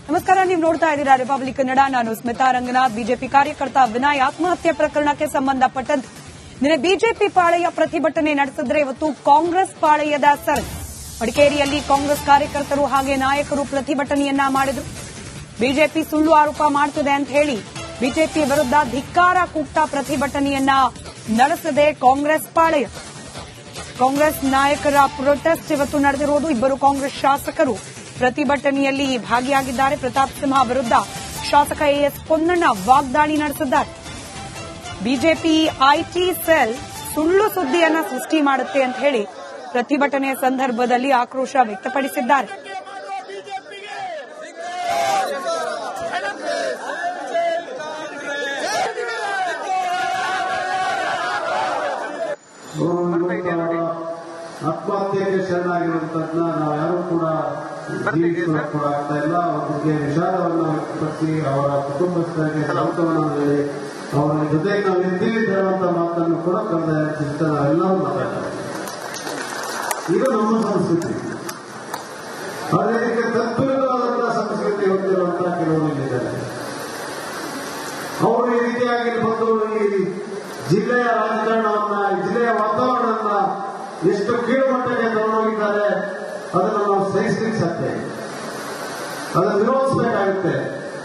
ನಮಸ್ಕಾರ, ನೀವು ನೋಡ್ತಾ ಇದ್ದೀರಾ ರಿಪಬ್ಲಿಕ್ ಕನ್ನಡ. ನಾನು ಸ್ಮಿತಾ ರಂಗನಾಥ್. ಬಿಜೆಪಿ ಕಾರ್ಯಕರ್ತ ವಿನಯ್ ಆತ್ಮಹತ್ಯೆ ಪ್ರಕರಣಕ್ಕೆ ಸಂಬಂಧಪಟ್ಟಂತೆ ನಿನ್ನೆ ಬಿಜೆಪಿ ಪಾಳೆಯ ಪ್ರತಿಭಟನೆ ನಡೆಸಿದ್ರೆ ಇವತ್ತು ಕಾಂಗ್ರೆಸ್ ಪಾಳೆಯದ ಸರ್ ಮಡಿಕೇರಿಯಲ್ಲಿ ಕಾಂಗ್ರೆಸ್ ಕಾರ್ಯಕರ್ತರು ಹಾಗೆ ನಾಯಕರು ಪ್ರತಿಭಟನೆಯನ್ನ ಮಾಡಿದ್ರು. ಬಿಜೆಪಿ ಸುಳ್ಳು ಆರೋಪ ಮಾಡುತ್ತಿದೆ ಅಂತ ಹೇಳಿ ಬಿಜೆಪಿ ವಿರುದ್ಧ ಧಿಕ್ಕಾರ ಕೂಗ್ತಾ ಪ್ರತಿಭಟನೆಯನ್ನ ನಡೆಸಿದೆ ಕಾಂಗ್ರೆಸ್ ಪಾಳೆಯ. ಕಾಂಗ್ರೆಸ್ ನಾಯಕರ ಪ್ರೊಟೆಸ್ಟ್ ಇವತ್ತು ನಡೆದಿರುವುದು. ಇಬ್ಬರು ಕಾಂಗ್ರೆಸ್ ಶಾಸಕರು ಪ್ರತಿಭಟನೆಯಲ್ಲಿ ಭಾಗಿಯಾಗಿದ್ದಾರೆ. ಪ್ರತಾಪ್ ಸಿಂಹ ವಿರುದ್ಧ ಶಾಸಕ ಎಎಸ್ ಪೊನ್ನಣ್ಣ ವಾಗ್ದಾಳಿ ನಡೆಸಿದ್ದಾರೆ. ಬಿಜೆಪಿ ಐಟಿ ಸೆಲ್ ಸುಳ್ಳು ಸುದ್ದಿಯನ್ನ ಸೃಷ್ಟಿ ಮಾಡುತ್ತೆ ಅಂತ ಹೇಳಿ ಪ್ರತಿಭಟನೆಯ ಸಂದರ್ಭದಲ್ಲಿ ಆಕ್ರೋಶ ವ್ಯಕ್ತಪಡಿಸಿದ್ದಾರೆ. ಆತ್ಮಹತ್ಯೆಗೆ ಶರಣಾಗಿರುವಂತದ್ನ ನಾವ್ಯಾರೂ ಕೂಡ ಜೀವಿಸೋಕೆ ಆಗ್ತಾ ಇಲ್ಲ. ಅವರಿಗೆ ವಿಷಾದವನ್ನು ವ್ಯಕ್ತಪಡಿಸಿ ಅವರ ಕುಟುಂಬಸ್ಥರಿಗೆ ಸಾಂತ್ವನ ಹೇಳಿ ಅವರ ಜೊತೆಗೆ ನಾವು ಇರ್ತೀವಿ ಹೇಳುವಂತ ಮಾತನ್ನು ಕೂಡ ಕಳೆದ ನಾವೆಲ್ಲರೂ ಮಾತಾಡ್ತಾರೆ. ಇದು ನಮ್ಮ ಸಂಸ್ಕೃತಿ. ಆದರೆ ಇದಕ್ಕೆ ತದ್ವಿರುದ್ಧವಾದಂತಹ ಸಂಸ್ಕೃತಿ ಹೊಂದಿರುವಂತಹ ಕೆಲವರು ಇಲ್ಲಿದ್ದಾರೆ. ಅವರು ಈ ರೀತಿಯಾಗಿ ಬಂದು ಈ ಜಿಲ್ಲೆಯ ರಾಜಕಾರಣವನ್ನ, ಜಿಲ್ಲೆಯ ವಾತಾವರಣವನ್ನ ಎಷ್ಟು ಕೀಳುಮಟ್ಟಕ್ಕೆ ತಗೊಂಡೋಗಿದ್ದಾರೆ ಅದನ್ನು ನಾವು ಸಹಿಸಲಿಕ್ಕೆ ಸಾಧ್ಯ. ಅದನ್ನು ವಿರೋಧಿಸಬೇಕಾಗುತ್ತೆ,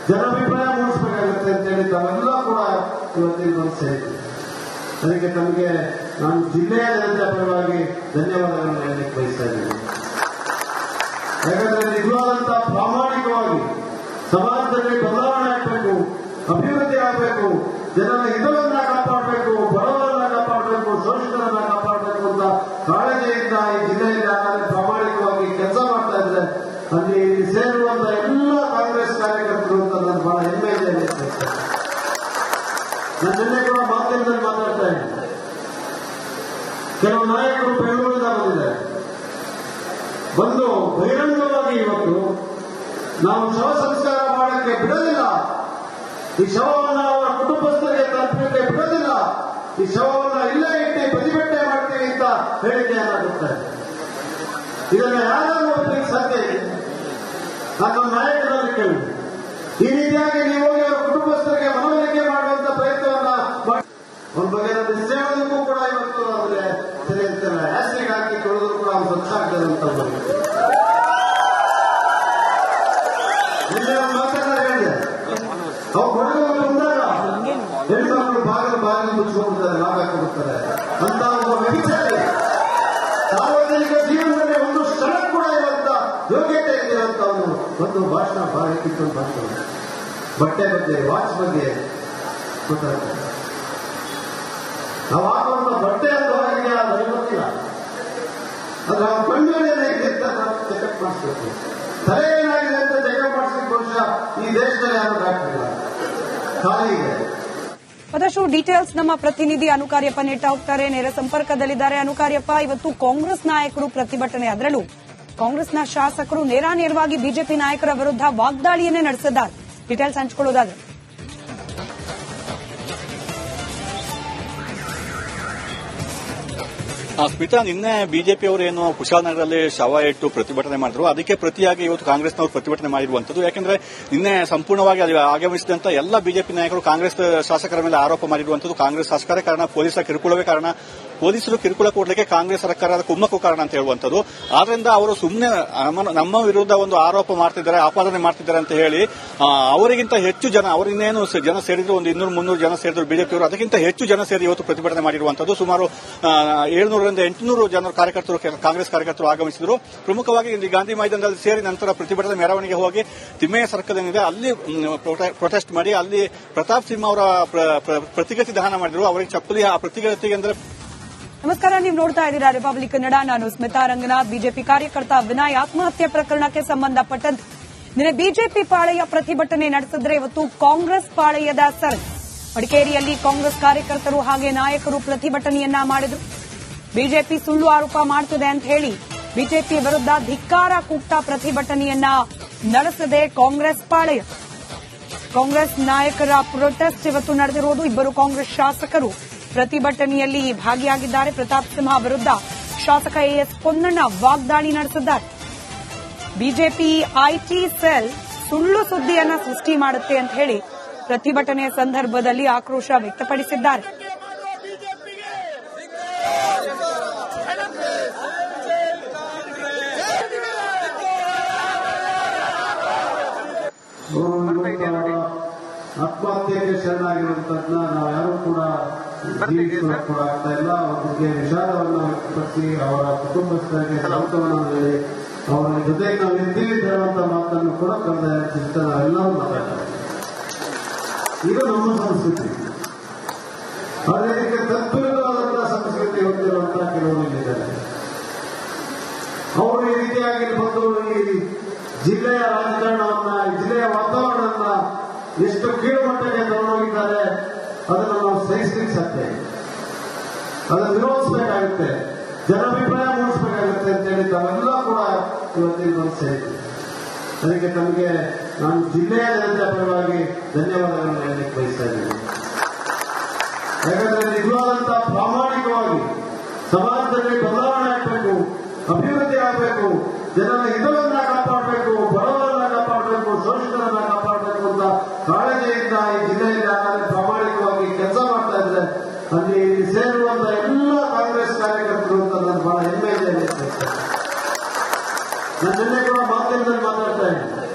ಜನಾಭಿಪ್ರಾಯ ಮೂಡಿಸಬೇಕಾಗುತ್ತೆ ಅಂತೇಳಿ ತಾವೆಲ್ಲ ಕೂಡ ಇವತ್ತಿನ ಮನಸ್ಸು. ಅದಕ್ಕೆ ತಮಗೆ ನಾನು ಜಿಲ್ಲೆಯ ಜನತೆ ಪರವಾಗಿ ಧನ್ಯವಾದಗಳನ್ನು ಹೇಳಲಿಕ್ಕೆ ಬಯಸ್ತಾ ಇದ್ದೀನಿ. ಯಾಕಂದ್ರೆ ನಿಜವಾದಂತಹ ಪ್ರಾಮಾಣಿಕವಾಗಿ ಸಮಾಜದಲ್ಲಿ ಬದಲಾವಣೆ ಆಗಬೇಕು, ಅಭಿವೃದ್ಧಿ ಆಗಬೇಕು, ಜನರ ಹಿತವನ್ನ ಕಾಪಾಡಬೇಕು, ಬಡವರನ್ನ ಕಾಪಾಡಬೇಕು, ಶೋಷಿತರನ್ನ ಕಾಪಾಡಬೇಕು ಅಂತ ಕಾಳಜಿಯಿಂದ ಈ ಜಿಲ್ಲೆಯಲ್ಲಿ ಯಾರಾದ್ರೂ ಪ್ರಾಮಾಣಿಕವಾಗಿ ಕೆಲಸ ಮಾಡ್ತಾ ಇದ್ರೆ ಅಲ್ಲಿ ಸೇರುವಂತ ಎಲ್ಲ ಕಾಂಗ್ರೆಸ್ ಕಾರ್ಯಕರ್ತರು ಅಂತ ನಾನು ಬಹಳ ಹೆಮ್ಮೆಯಿಂದ ನಾನು ನಿನ್ನೆ ಕೂಡ ಮಾಧ್ಯಮದಲ್ಲಿ ಮಾತಾಡ್ತಾ ಇದ್ದೀನಿ. ಕೆಲವು ನಾಯಕರು ಬೆಂಗಳೂರಿಂದ ಬಂದಿದ್ದಾರೆ. ಬಂದು ಬಹಿರಂಗವಾಗಿ ಇವತ್ತು ನಾವು ಶವ ಸಂಸ್ಕಾರ ಮಾಡಕ್ಕೆ ಬಿಡೋದಿಲ್ಲ, ಈ ಶವವನ್ನು ಅವರ ಕುಟುಂಬಸ್ಥರಿಗೆ ತಲುಪಲಿಕ್ಕೆ ಬಿಡೋದಿಲ್ಲ, ಈ ಶವವನ್ನು ಇಲ್ಲೇ ಇಟ್ಟು ಪ್ರತಿಭಟನೆ ಮಾಡ್ತೀವಿ ಅಂತ ಹೇಳಿಕೆಯನ್ನ ಕೊಡ್ತಾರೆ. ಇದನ್ನ ಯಾರು ಒಪ್ಪಲಿಕ್ಕೆ ಸಾಧ್ಯ ಇದೆ? ನಾನು ನಾಯಕರಲ್ಲಿ ಕೇಳಿ ಈ ರೀತಿಯಾಗಿ ನೀವು ಹೋಗಿ ಅವರ ಕುಟುಂಬಸ್ಥರಿಗೆ ಮನವೊಲಿಕೆ ಮಾಡುವಂತ ಪ್ರಯತ್ನವನ್ನ ಮಾಡಿ ಒಂದ್ ಬಗ್ಗೆ ನಿಶ್ಚಯಕ್ಕೂ ಕೂಡ ಇವತ್ತು ಅವರಿಗೆ ಸರಿ ಇರ್ತಲ್ಲ, ಆಸ್ಟ್ರಿಕ್ ಹಾಕಿ ಕೊಡೋದು ಕೂಡ ಅವ್ರು ಸ್ವಚ್ಛ ಆಗ್ತದೆ ಅಂತ ಮಾತಾಡ ಹೇಳಿದೆ. ಅವ್ರು ಹೊರಗೆ ಬಂದಾಗ ಹೆಣ್ಮಕ್ಳು ಬಾಗಿಲು ಮುಚ್ಚಿಕೊಂಡ್ಬಿಡ್ತಾರೆ, ಲಾಭ ಹಾಕಿಬಿಡ್ತಾರೆ ಅಂತ ಒಬ್ಬ ವ್ಯಕ್ತಿಯಲ್ಲಿ ಸಾರ್ವಜನಿಕ ಜೀವನದಲ್ಲಿ ಒಂದು ಕ್ಷಣ ಕೂಡ ಇರುವಂತ ಯೋಗ್ಯತೆ ಇರುವಂತ ಒಂದು ಭಾಷಣ ಬಾರಿ ಕಿತ್ತೊಂದು ಭಾಷಣ ಬಟ್ಟೆ ಬಗ್ಗೆ, ವಾಚ್ ಬಗ್ಗೆ ಗೊತ್ತಾಗ್ತದೆ. ನಾವು ಹಾಕುವಂತ ಬಟ್ಟೆ ಅಂತ ಹೊರಗೆ ಅದು ಗೊತ್ತಿಲ್ಲ. ಅದು ನಾವು ಕಣ್ಣಲ್ಲಿ ಚೆಕಪ್ ಮಾಡಿಸ್ಬೇಕು. ತಲೆ ಏನಾಗಿದೆ ಅಂತ ಚೆಕಪ್ ಮಾಡಿಸ್ಲಿಕ್ಕೆ ಬಹುಶಃ ಈ ದೇಶದಲ್ಲಿ ಯಾರು ಆಗ್ತಿಲ್ಲ, ಖಾಲಿ ಇದೆ. ಮತ್ತಷ್ಟು ಡೀಟೇಲ್ಸ್ ನಮ್ಮ ಪ್ರತಿನಿಧಿ ಅನುಕಾರ್ಯಪ್ಪ ನೀಡ್ತಾ ಹೋಗ್ತಾರೆ, ನೇರ ಸಂಪರ್ಕದಲ್ಲಿದ್ದಾರೆ. ಅನುಕಾರ್ಯಪ್ಪ, ಇವತ್ತು ಕಾಂಗ್ರೆಸ್ ನಾಯಕರು ಪ್ರತಿಭಟನೆ, ಅದರಲ್ಲೂ ಕಾಂಗ್ರೆಸ್ನ ಶಾಸಕರು ನೇರಾನೇರವಾಗಿ ಬಿಜೆಪಿ ನಾಯಕರ ವಿರುದ್ಧ ವಾಗ್ದಾಳಿಯನ್ನೇ ನಡೆಸಿದ್ದಾರೆ. ಡೀಟೇಲ್ಸ್ ಹಂಚಿಕೊಳ್ಳೋದಾದ್ರೆ ಸ್ಮಿತಾ, ನಿನ್ನೆ ಬಿಜೆಪಿ ಅವರು ಏನು ಕುಶಾಲನಗರದಲ್ಲಿ ಶವ ಇಟ್ಟು ಪ್ರತಿಭಟನೆ ಮಾಡಿದ್ರು, ಅದಕ್ಕೆ ಪ್ರತಿಯಾಗಿ ಇವತ್ತು ಕಾಂಗ್ರೆಸ್ನವರು ಪ್ರತಿಭಟನೆ ಮಾಡಿರುವಂತದ್ದು. ಯಾಕೆಂದ್ರೆ ನಿನ್ನೆ ಸಂಪೂರ್ಣವಾಗಿ ಆಗಮಿಸಿದಂತ ಎಲ್ಲ ಬಿಜೆಪಿ ನಾಯಕರು ಕಾಂಗ್ರೆಸ್ ಶಾಸಕರ ಮೇಲೆ ಆರೋಪ ಮಾಡಿರುವಂತದ್ದು ಕಾಂಗ್ರೆಸ್ ಶಾಸಕರೇ ಕಾರಣ, ಪೊಲೀಸರ ಕಿರುಕುಳವೇ ಕಾರಣ, ಪೊಲೀಸರು ಕಿರುಕುಳ ಕೊಡಲಿಕ್ಕೆ ಕಾಂಗ್ರೆಸ್ ಸರ್ಕಾರದ ಕುಮ್ಮಕ್ಕು ಕಾರಣ ಅಂತ ಹೇಳುವಂತದ್ದು. ಆದ್ರಿಂದ ಅವರು ಸುಮ್ಮನೆ ನಮ್ಮ ವಿರುದ್ಧ ಒಂದು ಆರೋಪ ಮಾಡ್ತಿದ್ದಾರೆ, ಆಪಾದನೆ ಮಾಡ್ತಿದ್ದಾರೆ ಅಂತ ಹೇಳಿ ಅವರಿಗಿಂತ ಹೆಚ್ಚು ಜನ, ಅವರಿನ್ನೇನು ಜನ ಸೇರಿದ್ರು, ಒಂದು 200-300 ಜನ ಸೇರಿದ್ರು ಬಿಜೆಪಿಯವರು, ಅದಕ್ಕಿಂತ ಹೆಚ್ಚು ಜನ ಸೇರಿ ಇವತ್ತು ಪ್ರತಿಭಟನೆ ಮಾಡಿರುವಂತದ್ದು. ಸುಮಾರು 700-800 ಜನ ಕಾರ್ಯಕರ್ತರು, ಕಾಂಗ್ರೆಸ್ ಕಾರ್ಯಕರ್ತರು ಆಗಮಿಸಿದ್ರು. ಪ್ರಮುಖವಾಗಿ ಇಲ್ಲಿ ಗಾಂಧಿ ಮೈದಾನದಲ್ಲಿ ಸೇರಿ ನಂತರ ಪ್ರತಿಭಟನೆ ಮೆರವಣಿಗೆ ಹೋಗಿ ತಿಮ್ಮೆಯ ಸರ್ಕಲ್ ಏನಿದೆ ಅಲ್ಲಿ ಪ್ರೊಟೆಸ್ಟ್ ಮಾಡಿ ಅಲ್ಲಿ ಪ್ರತಾಪ್ ಸಿಂಹ ಅವರ ಪ್ರತಿಗತಿ ದಹನ ಮಾಡಿದ್ರು. ಅವರಿಗೆ ಚಪ್ಪಲಿ ಆ ಪ್ರತಿಗತಿಗೆ ಅಂದ್ರೆ ನಮಸ್ಕಾರ, ನೀವು ನೋಡ್ತಾ ಇದ್ದೀರಾ ರಿಪಬ್ಲಿಕ್ ಕನ್ನಡ. ನಾನು ಸ್ಮಿತಾ ರಂಗನಾಥ್. ಬಿಜೆಪಿ ಕಾರ್ಯಕರ್ತ ವಿನಯ್ ಆತ್ಮಹತ್ಯೆ ಪ್ರಕರಣಕ್ಕೆ ಸಂಬಂಧಪಟ್ಟಂತೆ ನಿನ್ನೆ ಬಿಜೆಪಿ ಪಾಳೆಯ ಪ್ರತಿಭಟನೆ ನಡೆಸಿದ್ರೆ ಇವತ್ತು ಕಾಂಗ್ರೆಸ್ ಪಾಳೆಯದ ಸರ್ ಮಡಿಕೇರಿಯಲ್ಲಿ ಕಾಂಗ್ರೆಸ್ ಕಾರ್ಯಕರ್ತರು ಹಾಗೆ ನಾಯಕರು ಪ್ರತಿಭಟನೆಯನ್ನ ಮಾಡಿದ್ರು. ಬಿಜೆಪಿ ಸುಳ್ಳು ಆರೋಪ ಮಾಡುತ್ತಿದೆ ಅಂತ ಹೇಳಿ ಬಿಜೆಪಿ ವಿರುದ್ಧ ಧಿಕ್ಕಾರ ಕೂಗ್ತಾ ಪ್ರತಿಭಟನೆಯನ್ನ ನಡೆಸಿದೆ ಕಾಂಗ್ರೆಸ್ ಪಾಳೆಯ. ಕಾಂಗ್ರೆಸ್ ನಾಯಕರ ಪ್ರೊಟೆಸ್ಟ್ ಇವತ್ತು ನಡೆದಿರುವುದು. ಇಬ್ಬರು ಕಾಂಗ್ರೆಸ್ ಶಾಸಕರು ಪ್ರತಿಭಟನೆಯಲ್ಲಿ ಭಾಗಿಯಾಗಿದ್ದಾರೆ. ಪ್ರತಾಪ್ ಸಿಂಹ ವಿರುದ್ಧ ಶಾಸಕ ಎಎಸ್ ಪೊನ್ನಣ್ಣ ವಾಗ್ದಾಳಿ ನಡೆಸಿದ್ದಾರೆ. ಬಿಜೆಪಿ ಐಟಿ ಸೆಲ್ ಸುಳ್ಳು ಸುದ್ದಿಯನ್ನ ಸೃಷ್ಟಿ ಮಾಡುತ್ತೆ ಅಂತ ಹೇಳಿ ಪ್ರತಿಭಟನೆಯ ಸಂದರ್ಭದಲ್ಲಿ ಆಕ್ರೋಶ ವ್ಯಕ್ತಪಡಿಸಿದ್ದಾರೆ. ಆತ್ಮಹತ್ಯೆಗೆ ಶರಣಾಗಿರುವಂತದ್ನ ನಾವು ಯಾರು ಕೂಡ ಜೀವಿಸೋಕೆ ಆಗ್ತಾ ಇಲ್ಲ. ಅವರಿಗೆ ವಿಷಾದವನ್ನು ವ್ಯಕ್ತಪಡಿಸಿ ಅವರ ಕುಟುಂಬಸ್ಥರಿಗೆ ಸಾಂತ್ವನ ಹೇಳಿ ಅವರ ಜೊತೆಗೆ ನಾವು ಇರ್ತೀವಿ ಹೇಳುವಂತ ಮಾತನ್ನು ಕೂಡ ಕಳೆದ ನಾವೆಲ್ಲರೂ ಮಾತಾಡ್ತಾರೆ. ಇದು ನಮ್ಮ ಸಂಸ್ಕೃತಿ. ಆದರೆ ಇದಕ್ಕೆ ತದ್ವಿರುದ್ಧವಾದಂತಹ ಸಂಸ್ಕೃತಿ ಹೊಂದಿರುವಂತಹ ಕೆಲವರು ಇಲ್ಲಿದ್ದಾರೆ. ಅವರು ಈ ರೀತಿಯಾಗಿ ಬಂದು ಈ ಜಿಲ್ಲೆಯ ರಾಜಕಾರಣವನ್ನ, ಜಿಲ್ಲೆಯ ವಾತಾವರಣವನ್ನ ಎಷ್ಟು ಕೀಳುಮಟ್ಟಕ್ಕೆ ತಗೊಂಡೋಗಿದ್ದಾರೆ ಅದನ್ನು ನಾವು ಸಹಿಸಲಿಕ್ಕೆ ಸಾಧ್ಯ. ಅದನ್ನು ವಿರೋಧಿಸಬೇಕಾಗುತ್ತೆ, ಜನಾಭಿಪ್ರಾಯ ಮೂಡಿಸಬೇಕಾಗುತ್ತೆ ಅಂತೇಳಿ ತಾವೆಲ್ಲ ಕೂಡ ಇವತ್ತಿನ ಮನಸ್ಸೇ. ಅದಕ್ಕೆ ತಮಗೆ ನಾನು ಜಿಲ್ಲೆಯ ಜನತೆ ಪರವಾಗಿ ಧನ್ಯವಾದಗಳನ್ನು ಹೇಳಲಿಕ್ಕೆ ಬಯಸ್ತಾ ಇದ್ದೀನಿ. ಯಾಕಂದ್ರೆ ನಿಜವಾದಂತಹ ಪ್ರಾಮಾಣಿಕವಾಗಿ ಸಮಾಜದಲ್ಲಿ ಬದಲಾವಣೆ ಆಗಬೇಕು, ಅಭಿವೃದ್ಧಿ ಆಗಬೇಕು, ಜನರ ಹಿತವನ್ನ ಕಾಪಾಡಬೇಕು, ಬಡವರನ್ನ ಕಾಪಾಡಬೇಕು, ಶೋಷಿತರನ್ನ ಕಾಪಾಡಬೇಕು ಅಂತ ಕಾಳಜಿಯಿಂದ ಈ ಜಿಲ್ಲೆಯಲ್ಲಿ ಯಾರಾದ್ರೂ ಪ್ರಾಮಾಣಿಕವಾಗಿ ಕೆಲಸ ಮಾಡ್ತಾ ಇದ್ರೆ ಅಲ್ಲಿ ಸೇರುವಂತ ಎಲ್ಲ ಕಾಂಗ್ರೆಸ್ ಕಾರ್ಯಕರ್ತರು ಅಂತ ನಾನು ಬಹಳ ಹೆಮ್ಮೆಯಿಂದ ನಾನು ನಿನ್ನೆ ಕೂಡ ಮಾಧ್ಯಮದಲ್ಲಿ ಮಾತಾಡ್ತಾ ಇದ್ದೀನಿ.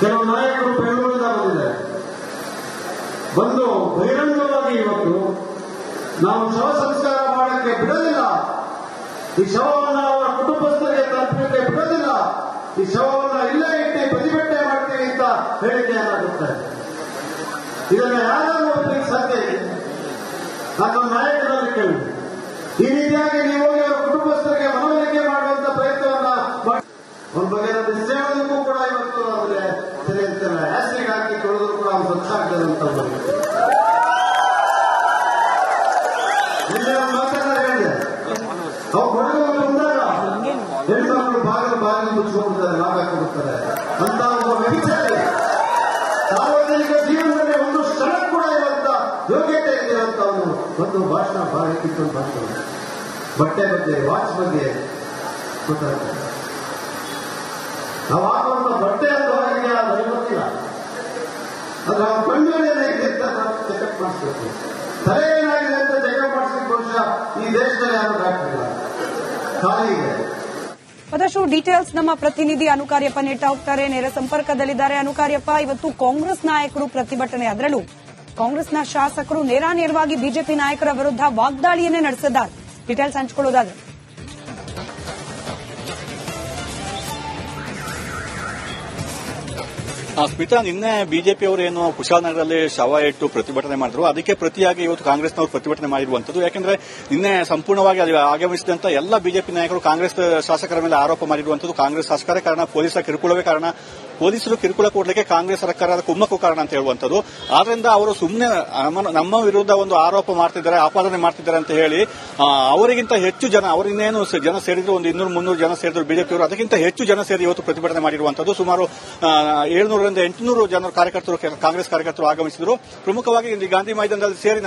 ಕೆಲವು ನಾಯಕರು ಬೆಂಗಳೂರಿಂದ ಬಂದಿದ್ದಾರೆ. ಬಂದು ಬಹಿರಂಗವಾಗಿ ಇವತ್ತು ನಾವು ಶವ ಸಂಸ್ಕಾರ ಮಾಡಕ್ಕೆ ಬಿಡೋದಿಲ್ಲ, ಈ ಶವವನ್ನು ಅವರ ಕುಟುಂಬಸ್ಥರಿಗೆ ತಲುಪಲಿಕ್ಕೆ ಬಿಡೋದಿಲ್ಲ, ಈ ಶವವನ್ನು ಇಲ್ಲೇ ಇಟ್ಟು ಪ್ರತಿಭಟನೆ ಮಾಡ್ತೀವಿ ಅಂತ ಹೇಳಿಕೆಯನ್ನ ಕೊಡ್ತಾರೆ. ಇದನ್ನ ಯಾರು ಒಪ್ಪಲಿಕ್ಕೆ ಸಾಧ್ಯ ಇದೆ? ನಾನು ನಾಯಕರಲ್ಲಿ ಕೇಳಿ ಈ ರೀತಿಯಾಗಿ ನೀವು ಹೋಗಿ ಅವರ ಕುಟುಂಬಸ್ಥರಿಗೆ ಮನವೊಲಿಕೆ ಮಾಡುವಂತ ಪ್ರಯತ್ನವನ್ನ ಮಾಡಿ ಒಂದ್ ಬಗ್ಗೆ ನಿಶ್ಚಯಕ್ಕೂ ಕೂಡ ಇವತ್ತು ಅವರಿಗೆ ಸರಿ ಇರ್ತಲ್ಲ, ಆಸ್ಟ್ರಿಕ್ ಹಾಕಿ ಕೊಡೋದು ಕೂಡ ಅವ್ರು ಸ್ವಚ್ಛ ಆಗ್ತದೆ ಅಂತ ಮಾತಾಡ ಹೇಳಿದೆ. ಅವ್ರು ಹೊರಗೆ ಬಂದಾಗ ಹೆಣ್ಮಕ್ಳು ಬಾಗಿಲು ಮುಚ್ಚಿಕೊಂಡಿರ್ತಾರೆ, ಲಾಭ ಹಾಕಿಬಿಡ್ತಾರೆ ಅಂತ ಒಬ್ಬ ವ್ಯಕ್ತಿಯಲ್ಲಿ ಸಾರ್ವಜನಿಕ ಜೀವನದಲ್ಲಿ ಒಂದು ಕ್ಷಣ ಕೂಡ ಇರುವಂತ ಯೋಗ್ಯತೆ ಇರುವಂತ ಒಂದು ಭಾಷಣ ಬಾರಿ ಕಿತ್ತೊಂದು ಭಾಷಣ ಬಟ್ಟೆ ಬಗ್ಗೆ, ವಾಚ್ ಬಗ್ಗೆ ಗೊತ್ತಾಗ್ತದೆ. ನಾವು ಹಾಕುವಂತ ಬಟ್ಟೆ ಅಂತ ಹೊರಗೆ ಅದು ಗೊತ್ತಿಲ್ಲ. ಅದು ನಾವು ಕಣ್ಣೇನೆ ಚೆಕಪ್ ಮಾಡಿಸ್ಬೇಕು, ತಲೆ ಏನಾಗಿದೆ ಅಂತ ಚೆಕಪ್ ಮಾಡಿಸ್ಲಿಕ್ಕೆ ಬಹುಶಃ ಈ ದೇಶದಲ್ಲಿ ಯಾರು ಡಾಕ್ಟರ್ ಖಾಲಿ ಇದೆ. ಮತ್ತಷ್ಟು ಡೀಟೇಲ್ಸ್ ನಮ್ಮ ಪ್ರತಿನಿಧಿ ಅನುಕಾರ್ಯಪ್ಪ ನೀಡ್ತಾ ಹೋಗ್ತಾರೆ, ನೇರ ಸಂಪರ್ಕದಲ್ಲಿದ್ದಾರೆ. ಅನುಕಾರ್ಯಪ್ಪ, ಇವತ್ತು ಕಾಂಗ್ರೆಸ್ ನಾಯಕರು ಪ್ರತಿಭಟನೆ, ಅದರಲ್ಲೂ ಕಾಂಗ್ರೆಸ್ನ ಶಾಸಕರು ನೇರಾನೇರವಾಗಿ ಬಿಜೆಪಿ ನಾಯಕರ ವಿರುದ್ಧ ವಾಗ್ದಾಳಿಯನ್ನೇ ನಡೆಸಿದ್ದಾರೆ. ಡೀಟೇಲ್ಸ್ ಹಂಚಿಕೊಳ್ಳೋದಾದ್ರೆ ಸ್ಮಿತಾ, ನಿನ್ನೆ ಬಿಜೆಪಿ ಅವರು ಏನು ಕುಶಾಲನಗರದಲ್ಲಿ ಶವ ಇಟ್ಟು ಪ್ರತಿಭಟನೆ ಮಾಡಿದ್ರು, ಅದಕ್ಕೆ ಪ್ರತಿಯಾಗಿ ಇವತ್ತು ಕಾಂಗ್ರೆಸ್ನವರು ಪ್ರತಿಭಟನೆ ಮಾಡಿರುವಂತದ್ದು. ಯಾಕಂದ್ರೆ ನಿನ್ನೆ ಸಂಪೂರ್ಣವಾಗಿ ಆಗಮಿಸಿದಂತ ಎಲ್ಲ ಬಿಜೆಪಿ ನಾಯಕರು ಕಾಂಗ್ರೆಸ್ ಶಾಸಕರ ಮೇಲೆ ಆರೋಪ ಮಾಡಿರುವಂತದ್ದು ಕಾಂಗ್ರೆಸ್ ಶಾಸಕರೇ ಕಾರಣ, ಪೊಲೀಸರ ಕಿರುಕುಳವೇ ಕಾರಣ, ಪೊಲೀಸರು ಕಿರುಕುಳ ಕೊಡಲಿಕ್ಕೆ ಕಾಂಗ್ರೆಸ್ ಸರ್ಕಾರದ ಕುಮ್ಮಕ್ಕು ಕಾರಣ ಅಂತ ಹೇಳುವಂತದ್ದು. ಆದ್ರಿಂದ ಅವರು ಸುಮ್ಮನೆ ನಮ್ಮ ವಿರುದ್ಧ ಒಂದು ಆರೋಪ ಮಾಡ್ತಿದ್ದಾರೆ, ಆಪಾದನೆ ಮಾಡ್ತಿದ್ದಾರೆ ಅಂತ ಹೇಳಿ ಅವರಿಗಿಂತ ಹೆಚ್ಚು ಜನ, ಅವರಿನ್ನೇನು ಜನ ಸೇರಿದ್ರು, ಒಂದು 200-300 ಜನ ಸೇರಿದ್ರು ಬಿಜೆಪಿಯವರು, ಅದಕ್ಕಿಂತ ಹೆಚ್ಚು ಜನ ಸೇರಿ ಇವತ್ತು ಪ್ರತಿಭಟನೆ ಮಾಡಿರುವಂತದ್ದು. ಸುಮಾರು 700-800 ಜನ ಕಾರ್ಯಕರ್ತರು, ಕಾಂಗ್ರೆಸ್ ಕಾರ್ಯಕರ್ತರು ಆಗಮಿಸಿದ್ರು. ಪ್ರಮುಖವಾಗಿ ಗಾಂಧಿ ಮೈದಾನದಲ್ಲಿ ಸೇರಿ